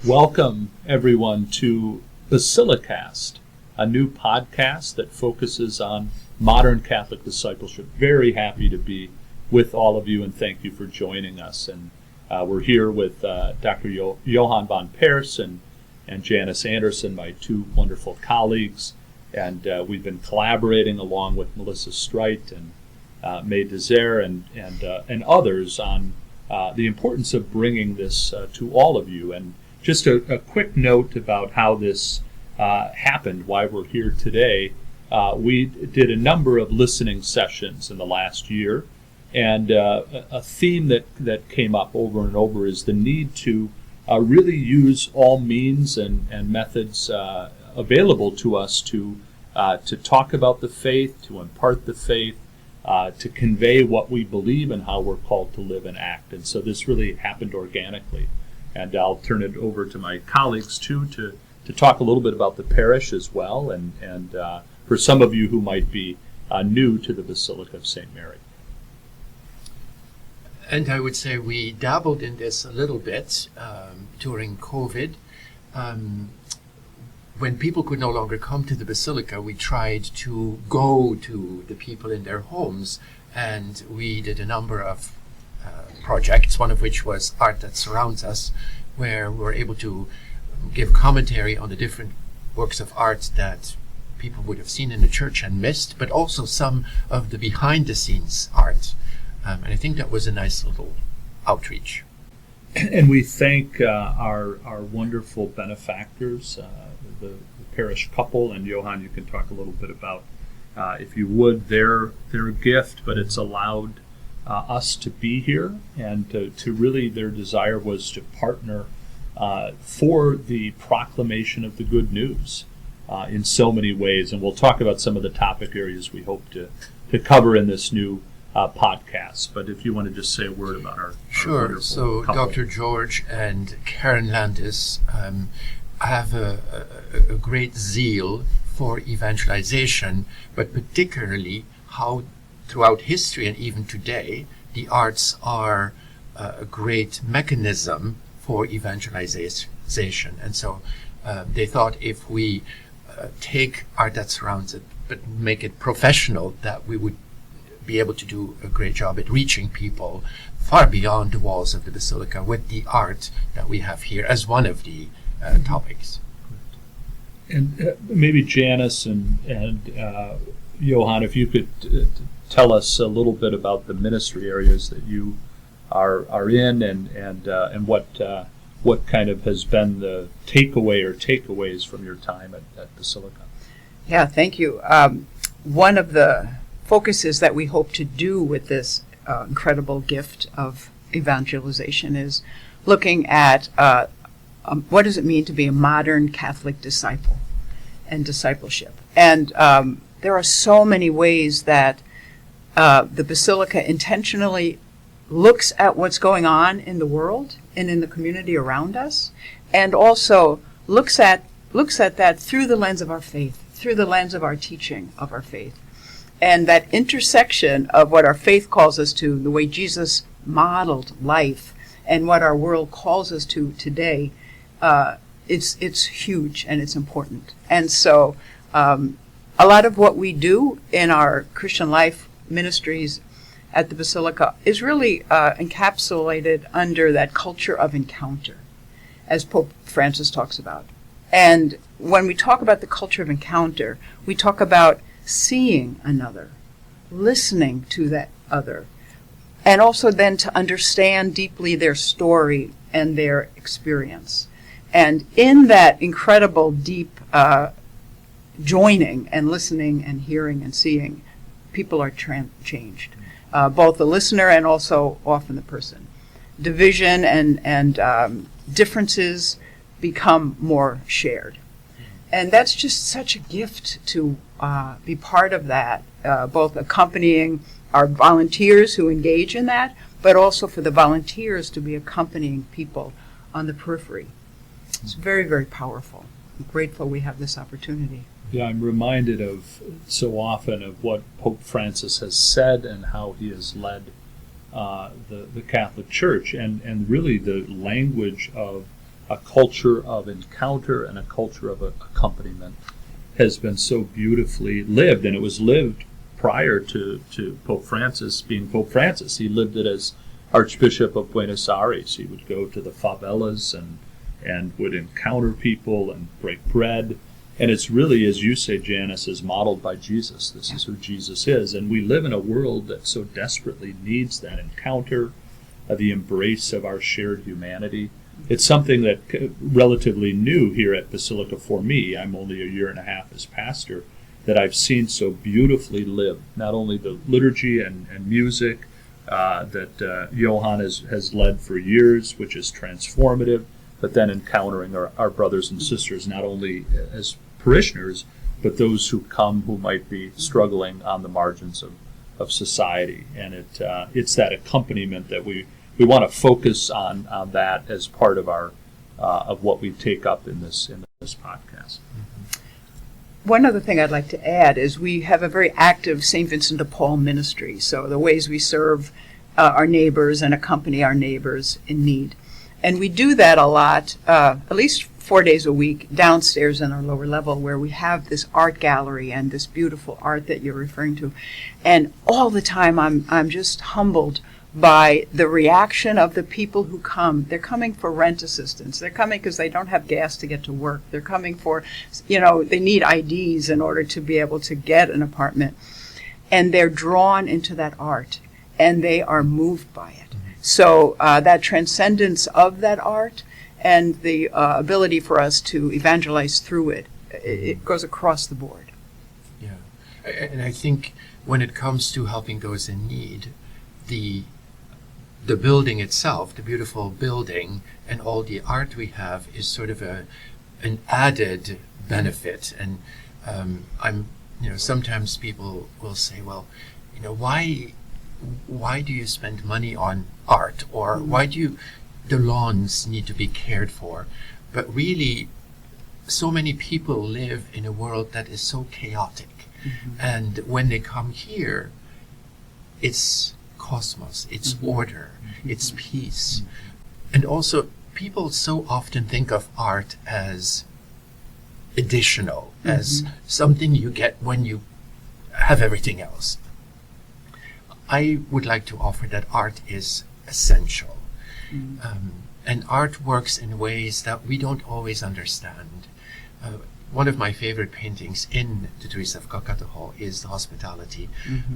Welcome, everyone, to BasiliCAST, a new podcast that focuses on modern Catholic discipleship. Very happy to be with all of you, and thank you for joining us. And we're here with Dr. Johan von Parys and Janice Andersen, my two wonderful colleagues. And we've been collaborating along with Melissa Streit and May Desire and others on the importance of bringing this to all of you. And just a quick note about how this happened, why we're here today. We did a number of listening sessions in the last year, and a theme that came up over and over is the need to really use all means and methods available to us to talk about the faith, to impart the faith, to convey what we believe and how we're called to live and act. And so this really happened organically. And I'll turn it over to my colleagues, too, to talk a little bit about the parish as well, and for some of you who might be new to the Basilica of St. Mary. And I would say we dabbled in this a little bit during COVID. When people could no longer come to the Basilica, we tried to go to the people in their homes, and we did a number of projects, one of which was Art That Surrounds Us, where we were able to give commentary on the different works of art that people would have seen in the church and missed, but also some of the behind-the-scenes art. And I think that was a nice little outreach. And we thank our wonderful benefactors, the parish couple, and Johan, you can talk a little bit about, if you would, their gift, but it's allowed us to be here, and to really, their desire was to partner for the proclamation of the good news in so many ways. And we'll talk about some of the topic areas we hope to cover in this new podcast. But if you want to just say a word about our Sure. So couple. Dr. George and Karen Landis have a great zeal for evangelization, but particularly how throughout history and even today, the arts are a great mechanism for evangelization. And so they thought if we take art that surrounds it, but make it professional, that we would be able to do a great job at reaching people far beyond the walls of the Basilica with the art that we have here as one of the topics. And maybe Janice and Johan, if you could tell us a little bit about the ministry areas that you are in, and what kind of has been the takeaway or takeaways from your time at Basilica. Yeah, thank you. One of the focuses that we hope to do with this incredible gift of evangelization is looking at what does it mean to be a modern Catholic disciple and discipleship. And there are so many ways that the Basilica intentionally looks at what's going on in the world and in the community around us, and also looks at that through the lens of our faith, through the lens of our teaching of our faith. And that intersection of what our faith calls us to, the way Jesus modeled life, and what our world calls us to today, it's huge and it's important. And so a lot of what we do in our Christian life ministries at the Basilica is really encapsulated under that culture of encounter, as Pope Francis talks about. And when we talk about the culture of encounter, we talk about seeing another, listening to that other, and also then to understand deeply their story and their experience. And in that incredible deep joining and listening and hearing and seeing, people are changed, both the listener and also often the person. Division and differences become more shared. And that's just such a gift to be part of that, both accompanying our volunteers who engage in that, but also for the volunteers to be accompanying people on the periphery. It's very, very powerful. I'm grateful we have this opportunity. Yeah, I'm reminded of so often of what Pope Francis has said and how he has led the Catholic Church, and really the language of a culture of encounter and a culture of accompaniment has been so beautifully lived, and it was lived prior to Pope Francis being Pope Francis. He lived it as Archbishop of Buenos Aires. He would go to the favelas and would encounter people and break bread. And it's really, as you say, Janice, is modeled by Jesus. This is who Jesus is. And we live in a world that so desperately needs that encounter, the embrace of our shared humanity. It's something that relatively new here at Basilica for me. I'm only a year and a half as pastor, that I've seen so beautifully lived. Not only the liturgy and music that Johan has led for years, which is transformative, but then encountering our brothers and sisters, not only as parishioners, but those who come who might be struggling on the margins of society. And it's that accompaniment that we want to focus on that as part of our of what we take up in this podcast. One other thing I'd like to add is we have a very active St. Vincent de Paul ministry. So the ways we serve our neighbors and accompany our neighbors in need. And we do that a lot, at least 4 days a week, downstairs in our lower level, where we have this art gallery and this beautiful art that you're referring to. And all the time I'm just humbled by the reaction of the people who come. They're coming for rent assistance. They're coming because they don't have gas to get to work. They're coming for, they need IDs in order to be able to get an apartment. And they're drawn into that art, and they are moved by it. So that transcendence of that art and the ability for us to evangelize through it, it goes across the board. Yeah. And I think when it comes to helping those in need, the building itself, the beautiful building, and all the art we have is sort of an added benefit. And sometimes people will say, well, why do you spend money on art, or why do the lawns need to be cared for? But really, so many people live in a world that is so chaotic. And when they come here, it's cosmos, it's order, it's peace. And also, people so often think of art as additional, as something you get when you have everything else. I would like to offer that art is essential. And art works in ways that we don't always understand. One of my favorite paintings in the Teresa of Calcutta Hall is the Hospitality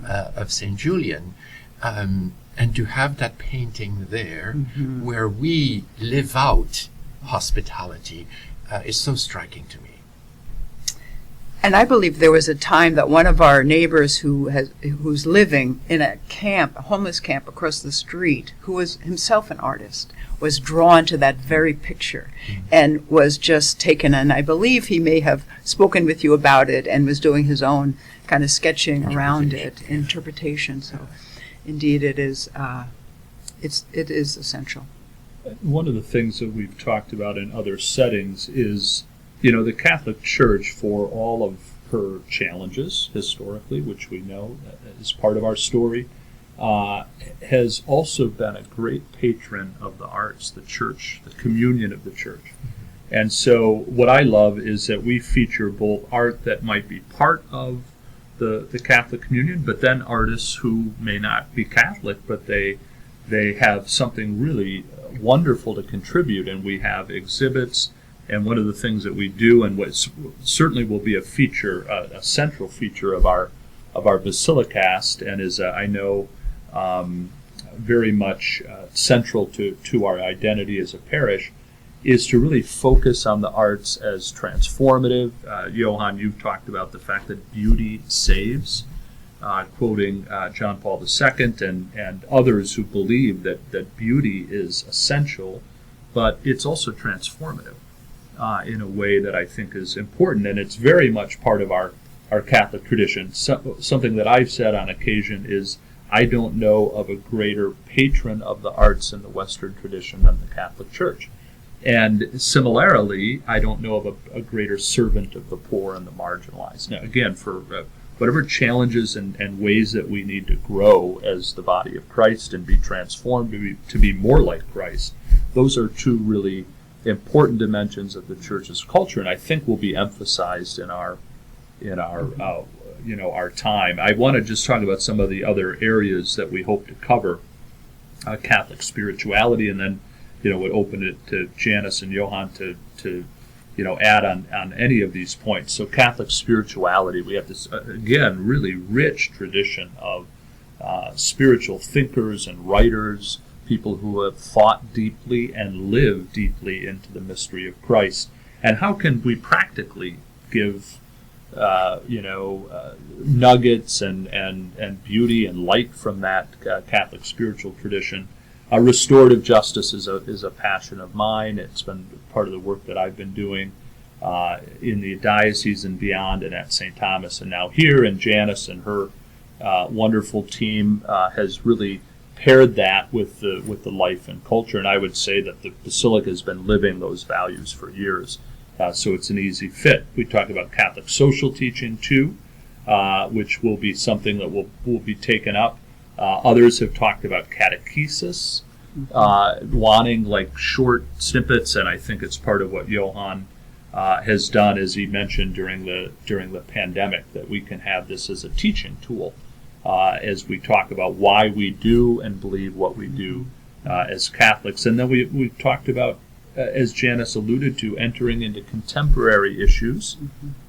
of St. Julian. And to have that painting there where we live out hospitality is so striking to me. And I believe there was a time that one of our neighbors who's living in a homeless camp across the street, who was himself an artist, was drawn to that very picture and was just taken. And I believe he may have spoken with you about it and was doing his own kind of sketching around it, interpretation. So indeed it is essential. One of the things that we've talked about in other settings is the Catholic Church, for all of her challenges historically, which we know is part of our story, has also been a great patron of the arts, the church, the communion of the church. And so what I love is that we feature both art that might be part of the Catholic communion, but then artists who may not be Catholic, but they have something really wonderful to contribute. And we have exhibits. And one of the things that we do, and what certainly will be a feature, a central feature of our BasiliCAST, and is I know very much central to our identity as a parish, is to really focus on the arts as transformative. Johan, you've talked about the fact that beauty saves, quoting John Paul II and others who believe that beauty is essential, but it's also transformative. In a way that I think is important, and it's very much part of our Catholic tradition. Something that I've said on occasion is, I don't know of a greater patron of the arts in the Western tradition than the Catholic Church. And similarly, I don't know of a greater servant of the poor and the marginalized. Now, again, for whatever challenges and ways that we need to grow as the body of Christ and be transformed to be more like Christ, those are two really important dimensions of the church's culture, and I think will be emphasized in our our time. I want to just talk about some of the other areas that we hope to cover. Catholic spirituality, and then would open it to Janice and Johan to add on any of these points. So Catholic spirituality, we have this again really rich tradition of spiritual thinkers and writers, people who have thought deeply and lived deeply into the mystery of Christ. And how can we practically give nuggets and beauty and light from that Catholic spiritual tradition? Restorative justice is a passion of mine. It's been part of the work that I've been doing in the diocese and beyond, and at St. Thomas, and now here. And Janice and her wonderful team has really paired that with the life and culture. And I would say that the Basilica has been living those values for years. So it's an easy fit. We talk about Catholic social teaching too, which will be something that will be taken up. Others have talked about catechesis, wanting like short snippets, and I think it's part of what Johan has done, as he mentioned during the pandemic, that we can have this as a teaching tool as we talk about why we do and believe what we do as Catholics. And then we've talked about, as Janice alluded to, entering into contemporary issues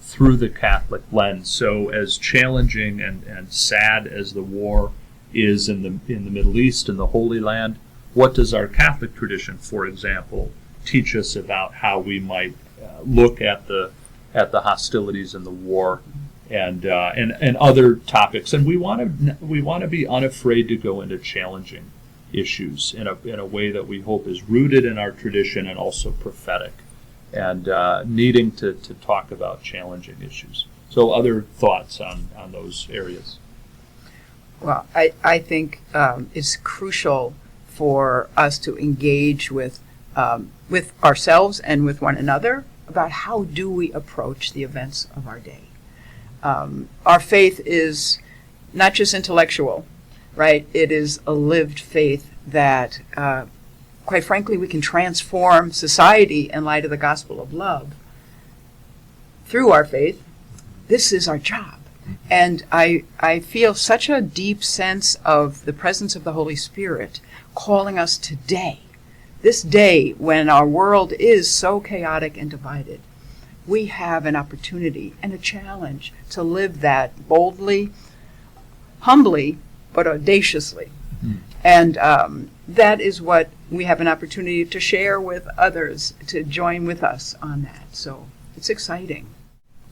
through the Catholic lens. So as challenging and sad as the war is in the Middle East and the Holy Land, what does our Catholic tradition, for example, teach us about how we might look at the hostilities and the war and other topics? And we want to be unafraid to go into challenging issues in a way that we hope is rooted in our tradition and also prophetic, and needing to talk about challenging issues. So other thoughts on those areas? Well, I think it's crucial for us to engage with ourselves and with one another about how do we approach the events of our day. Our faith is not just intellectual, right? It is a lived faith that, quite frankly, we can transform society in light of the gospel of love through our faith. This is our job. And I feel such a deep sense of the presence of the Holy Spirit calling us today, this day when our world is so chaotic and divided. We have an opportunity and a challenge to live that boldly, humbly, but audaciously. And that is what we have an opportunity to share with others, to join with us on that. So it's exciting.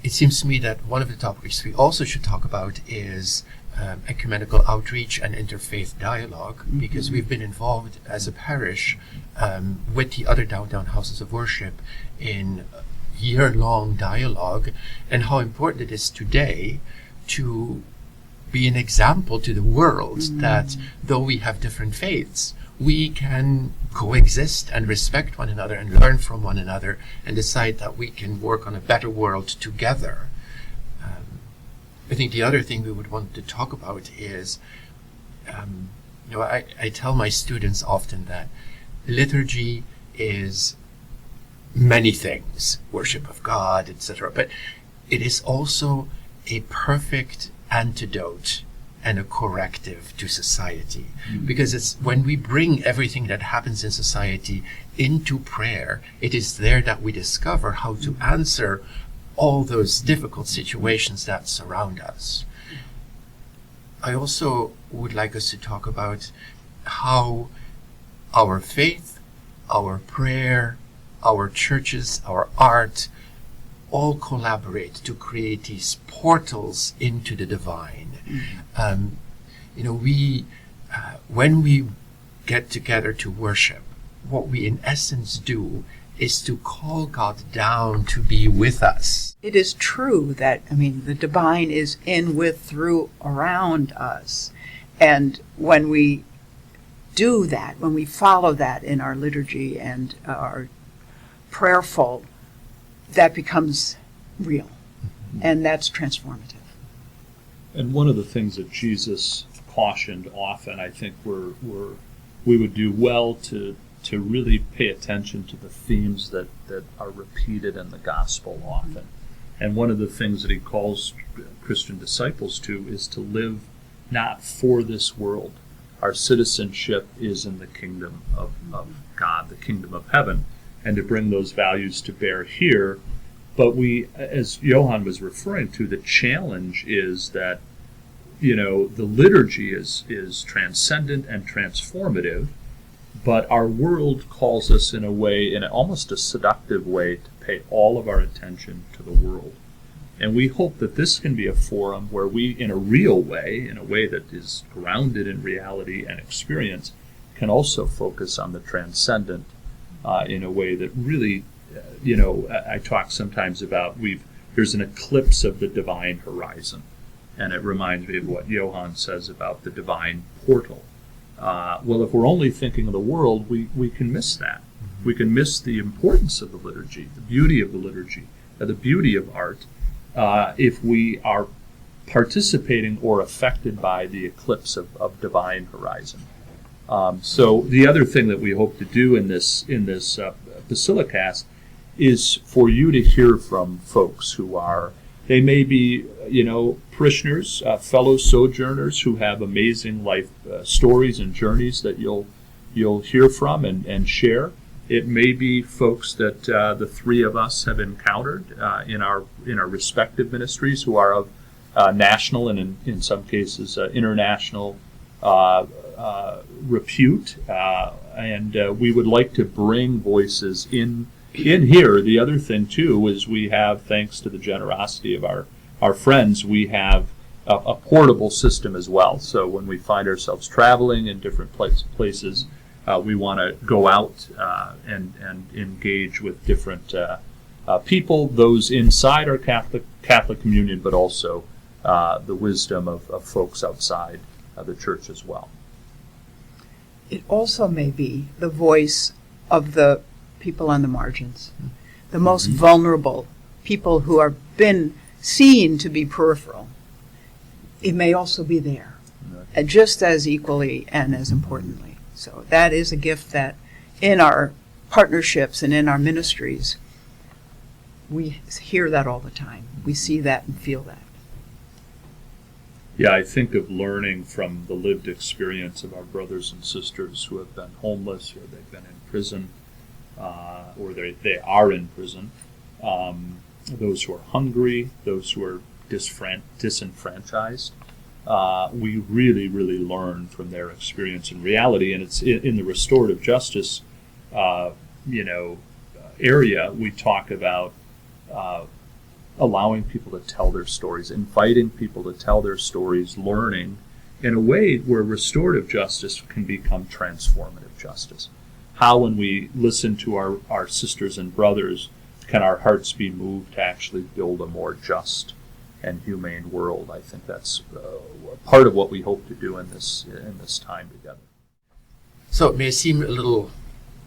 It seems to me that one of the topics we also should talk about is ecumenical outreach and interfaith dialogue, because we've been involved as a parish with the other downtown houses of worship in year-long dialogue, and how important it is today to be an example to the world that though we have different faiths, we can coexist and respect one another and learn from one another and decide that we can work on a better world together. I think the other thing we would want to talk about is, I tell my students often that liturgy is many things, worship of God, etc., but it is also a perfect antidote and a corrective to society. Because it's when we bring everything that happens in society into prayer, it is there that we discover how to answer all those difficult situations that surround us. I also would like us to talk about how our faith, our prayer, our churches, our art, all collaborate to create these portals into the divine. When we get together to worship, what we in essence do is to call God down to be with us. It is true that, the divine is in, with, through, around us. And when we do that, when we follow that in our liturgy and our prayerful, that becomes real. And that's transformative. And one of the things that Jesus cautioned often, I think we would do well to to really pay attention to the themes that are repeated in the gospel often. And one of the things that he calls Christian disciples to is to live not for this world. Our citizenship is in the kingdom of God, the kingdom of heaven, and to bring those values to bear here. But we, as Johan was referring to, the challenge is that, the liturgy is transcendent and transformative, but our world calls us in a way, in almost a seductive way, to pay all of our attention to the world. And we hope that this can be a forum where we, in a real way, in a way that is grounded in reality and experience, can also focus on the transcendent in a way that really, I talk sometimes about there's an eclipse of the divine horizon. And it reminds me of what Johan says about the divine portal. Well, if we're only thinking of the world, we can miss that. We can miss the importance of the liturgy, the beauty of the liturgy, the beauty of art, if we are participating or affected by the eclipse of divine horizon. So the other thing that we hope to do in this BasiliCAST is for you to hear from folks they may be, parishioners, fellow sojourners who have amazing life stories and journeys that you'll hear from and share. It may be folks that the three of us have encountered in our respective ministries who are of national and in some cases international repute, and we would like to bring voices in here. The other thing too is we have, thanks to the generosity of our friends, we have a portable system as well. So when we find ourselves traveling in different places, we want to go out and engage with different people, those inside our Catholic communion, but also the wisdom of folks outside the church as well. It also may be the voice of the people on the margins, the most vulnerable, people who are been seen to be peripheral. It may also be there, just as equally and as importantly. So that is a gift that in our partnerships and in our ministries, we hear that all the time. We see that and feel that. Yeah, I think of learning from the lived experience of our brothers and sisters who have been homeless, or they've been in prison, or they are in prison, those who are hungry, those who are disenfranchised. We really, really learn from their experience in reality, and it's in the restorative justice, area. We talk about allowing people to tell their stories, inviting people to tell their stories, learning in a way where restorative justice can become transformative justice. How, when we listen to our sisters and brothers, can our hearts be moved to actually build a more just and humane world? I think that's part of what we hope to do in this time together. So it may seem a little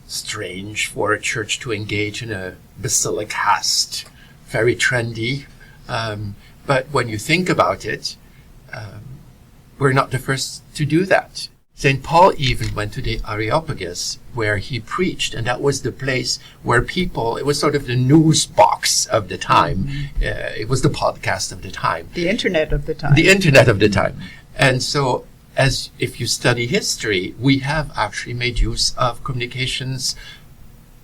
strange for a church to engage in a BasiliCAST, very trendy, but when you think about it, we're not the first to do that. St. Paul even went to the Areopagus where he preached, and that was the place where it was sort of the news box of the time. It was the podcast of the time. The internet of the time. The internet of the time. And so, as if you study history, we have actually made use of communications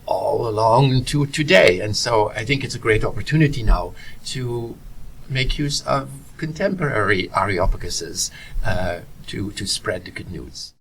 all along to today. And so I think it's a great opportunity now to make use of contemporary Areopaguses to spread the good news.